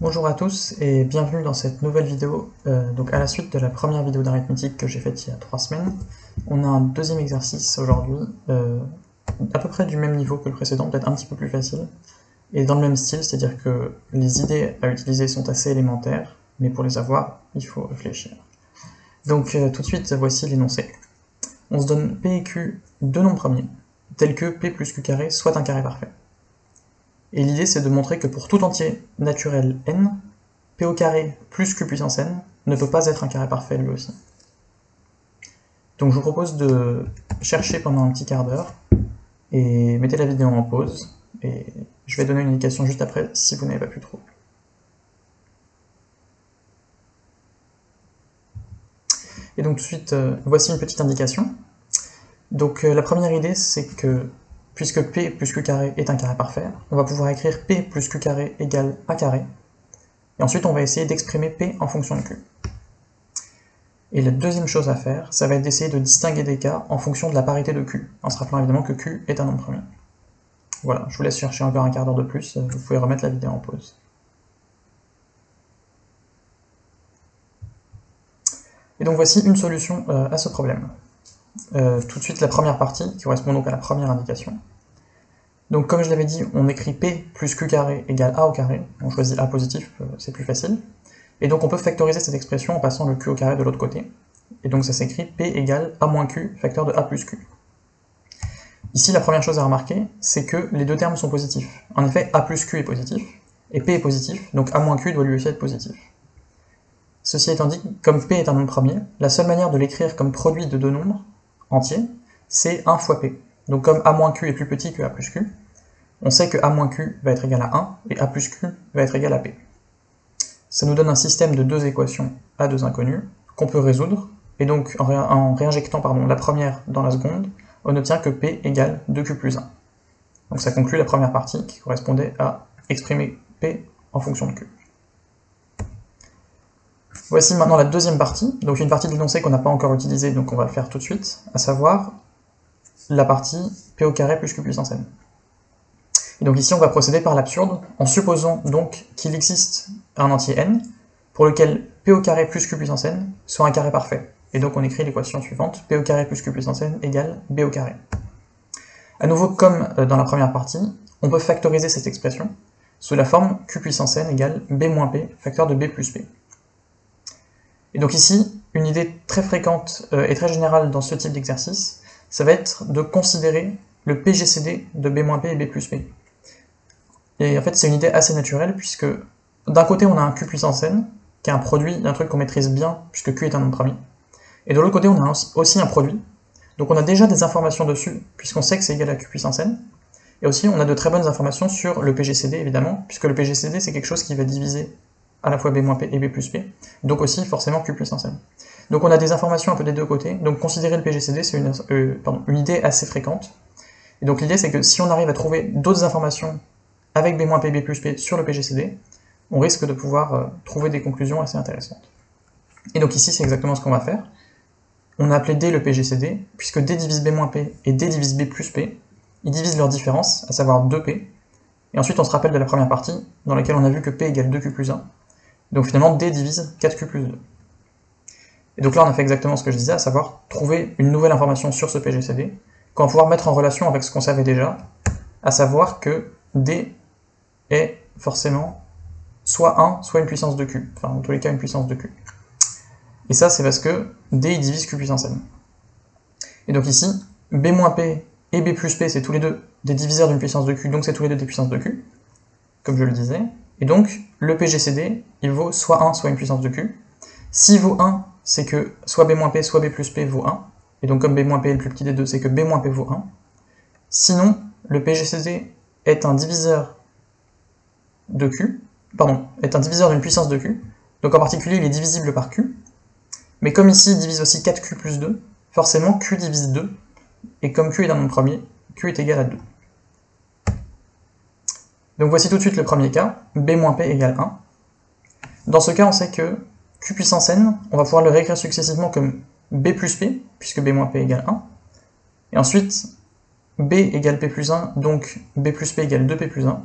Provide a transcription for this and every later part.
Bonjour à tous et bienvenue dans cette nouvelle vidéo. Donc à la suite de la première vidéo d'arithmétique que j'ai faite il y a 3 semaines, on a un deuxième exercice aujourd'hui, à peu près du même niveau que le précédent, peut-être un petit peu plus facile, et dans le même style, c'est-à-dire que les idées à utiliser sont assez élémentaires, mais pour les avoir, il faut réfléchir. Donc tout de suite, voici l'énoncé. On se donne P et Q deux nombres premiers, tels que P plus Q carré soit un carré parfait. Et l'idée c'est de montrer que pour tout entier naturel n, P au carré plus Q puissance n ne peut pas être un carré parfait lui aussi. Donc je vous propose de chercher pendant un petit quart d'heure, et mettez la vidéo en pause, et je vais donner une indication juste après si vous n'avez pas pu trouver. Et donc tout de suite, voici une petite indication. Donc la première idée c'est que, puisque P plus Q carré est un carré parfait, on va pouvoir écrire P plus Q carré égale A carré, et ensuite on va essayer d'exprimer P en fonction de Q. Et la deuxième chose à faire, ça va être d'essayer de distinguer des cas en fonction de la parité de Q, en se rappelant évidemment que Q est un nombre premier. Voilà, je vous laisse chercher encore un quart d'heure de plus, vous pouvez remettre la vidéo en pause. Et donc voici une solution à ce problème. Tout de suite la première partie, qui correspond donc à la première indication. Donc comme je l'avais dit, on écrit P plus Q carré égale A au carré, on choisit A positif, c'est plus facile. Et donc on peut factoriser cette expression en passant le Q au carré de l'autre côté. Et donc ça s'écrit P égale A moins Q, facteur de A plus Q. Ici, la première chose à remarquer, c'est que les deux termes sont positifs. En effet, A plus Q est positif, et P est positif, donc A moins Q doit lui aussi être positif. Ceci étant dit, comme P est un nombre premier, la seule manière de l'écrire comme produit de deux nombres entiers, c'est 1 fois P. Donc comme A moins Q est plus petit que A plus Q, on sait que A moins Q va être égal à 1, et A plus Q va être égal à P. Ça nous donne un système de deux équations à deux inconnues, qu'on peut résoudre, et donc en réinjectant la première dans la seconde, on obtient que P égale 2Q plus 1. Donc ça conclut la première partie qui correspondait à exprimer P en fonction de Q. Voici maintenant la deuxième partie, donc une partie de l'énoncé qu'on n'a pas encore utilisée, donc on va le faire tout de suite, à savoir la partie P au carré plus Q puissance n. Et donc ici on va procéder par l'absurde, en supposant donc qu'il existe un entier n, pour lequel P au carré plus Q puissance n soit un carré parfait. Et donc on écrit l'équation suivante, P au carré plus Q puissance n égale B au carré. A nouveau, comme dans la première partie, on peut factoriser cette expression sous la forme Q puissance n égale B moins P, facteur de B plus P. Et donc ici, une idée très fréquente et très générale dans ce type d'exercice, ça va être de considérer le PGCD de B moins P et B plus P. Et en fait, c'est une idée assez naturelle, puisque d'un côté, on a un Q puissance n, qui est un produit d'un truc qu'on maîtrise bien, puisque Q est un nombre premier. Et de l'autre côté, on a aussi un produit. Donc on a déjà des informations dessus, puisqu'on sait que c'est égal à Q puissance n. Et aussi, on a de très bonnes informations sur le PGCD, évidemment, puisque le PGCD, c'est quelque chose qui va diviser à la fois B moins P et B plus P, donc aussi forcément Q puissance n. Donc on a des informations un peu des deux côtés, donc considérer le PGCD, c'est une idée assez fréquente. Et donc l'idée, c'est que si on arrive à trouver d'autres informations avec B moins P, B plus P sur le PGCD, on risque de pouvoir trouver des conclusions assez intéressantes. Et donc ici, c'est exactement ce qu'on va faire. On a appelé D le PGCD, puisque D divise B moins P et D divise B plus P, ils divisent leur différence, à savoir 2P, et ensuite on se rappelle de la première partie, dans laquelle on a vu que P égale 2Q plus 1, donc finalement D divise 4Q plus 2. Et donc là on a fait exactement ce que je disais, à savoir trouver une nouvelle information sur ce PGCD, qu'on va pouvoir mettre en relation avec ce qu'on savait déjà, à savoir que D est forcément soit 1, soit une puissance de Q, enfin en tous les cas une puissance de Q. Et ça c'est parce que D il divise Q puissance n. Et donc ici, B moins P et B plus P c'est tous les deux des diviseurs d'une puissance de Q, donc c'est tous les deux des puissances de Q, comme je le disais. Et donc le PGCD il vaut soit 1, soit une puissance de Q. S'il vaut 1, c'est que soit B moins P, soit B plus P vaut 1. Et donc comme B moins P est le plus petit des deux, c'est que B moins P vaut 1. Sinon, le PGCD est un diviseur de Q, est un diviseur d'une puissance de Q, donc en particulier il est divisible par Q, mais comme ici il divise aussi 4Q plus 2, forcément Q divise 2, et comme Q est un nombre premier, Q est égal à 2. Donc voici tout de suite le premier cas, B moins P égale 1. Dans ce cas, on sait que Q puissance n, on va pouvoir le réécrire successivement comme B plus P, puisque B moins P égale 1, et ensuite B égale P plus 1, donc B plus P égale 2P plus 1,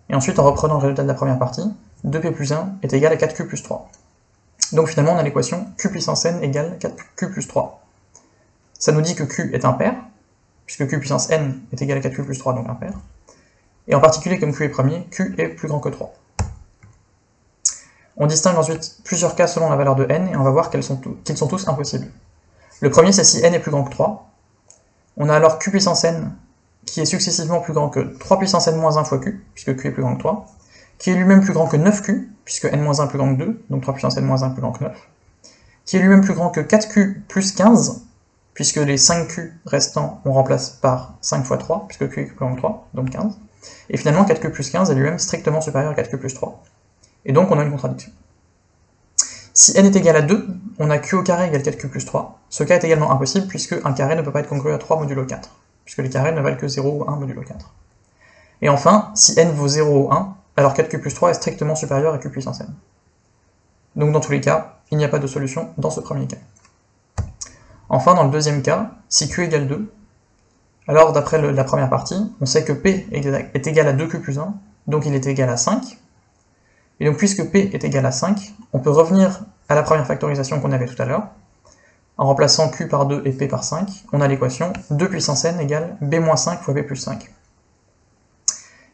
et ensuite en reprenant le résultat de la première partie, 2p plus 1 est égal à 4q plus 3. Donc finalement, on a l'équation q puissance n égale 4q plus 3. Ça nous dit que q est impair, puisque q puissance n est égal à 4q plus 3, donc impair. Et en particulier, comme q est premier, q est plus grand que 3. On distingue ensuite plusieurs cas selon la valeur de n, et on va voir qu'ils sont tous impossibles. Le premier, c'est si n est plus grand que 3. On a alors q puissance n qui est successivement plus grand que 3 puissance n moins 1 fois q, puisque q est plus grand que 3, qui est lui-même plus grand que 9q, puisque n moins 1 est plus grand que 2, donc 3 puissance n moins 1 plus grand que 9, qui est lui-même plus grand que 4q plus 15, puisque les 5q restants on remplace par 5 fois 3, puisque q est plus grand que 3, donc 15, et finalement 4q plus 15 est lui-même strictement supérieur à 4q plus 3. Et donc on a une contradiction. Si n est égal à 2, on a q au carré égale 4q plus 3. Ce cas est également impossible puisque un carré ne peut pas être congru à 3 modulo 4, puisque les carrés ne valent que 0 ou 1 modulo 4. Et enfin, si n vaut 0 ou 1, alors 4q plus 3 est strictement supérieur à q puissance n. Donc dans tous les cas, il n'y a pas de solution dans ce premier cas. Enfin, dans le deuxième cas, si q égale 2, alors d'après la première partie, on sait que p est égal à 2q plus 1, donc il est égal à 5. Et donc puisque p est égal à 5, on peut revenir à la première factorisation qu'on avait tout à l'heure. En remplaçant q par 2 et p par 5, on a l'équation 2 puissance n égale b-5 fois b plus 5.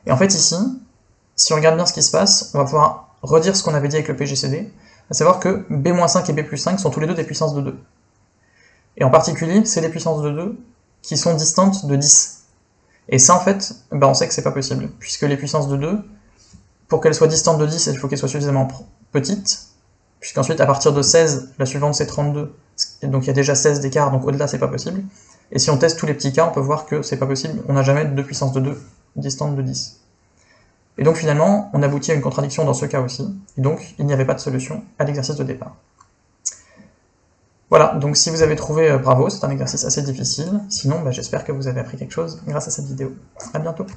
Et en fait ici, si on regarde bien ce qui se passe, on va pouvoir redire ce qu'on avait dit avec le PGCD, à savoir que b-5 et b plus 5 sont tous les deux des puissances de 2. Et en particulier, c'est des puissances de 2 qui sont distantes de 10. Et ça en fait, on sait que c'est pas possible, puisque les puissances de 2, pour qu'elles soient distantes de 10, il faut qu'elles soient suffisamment petites, puisqu'ensuite à partir de 16, la suivante c'est 32, donc il y a déjà 16 d'écart, donc au-delà c'est pas possible. Et si on teste tous les petits cas, on peut voir que c'est pas possible, on n'a jamais de puissance de 2 distante de 10. Et donc finalement, on aboutit à une contradiction dans ce cas aussi, et donc il n'y avait pas de solution à l'exercice de départ. Voilà, donc si vous avez trouvé, bravo, c'est un exercice assez difficile, sinon j'espère que vous avez appris quelque chose grâce à cette vidéo. À bientôt.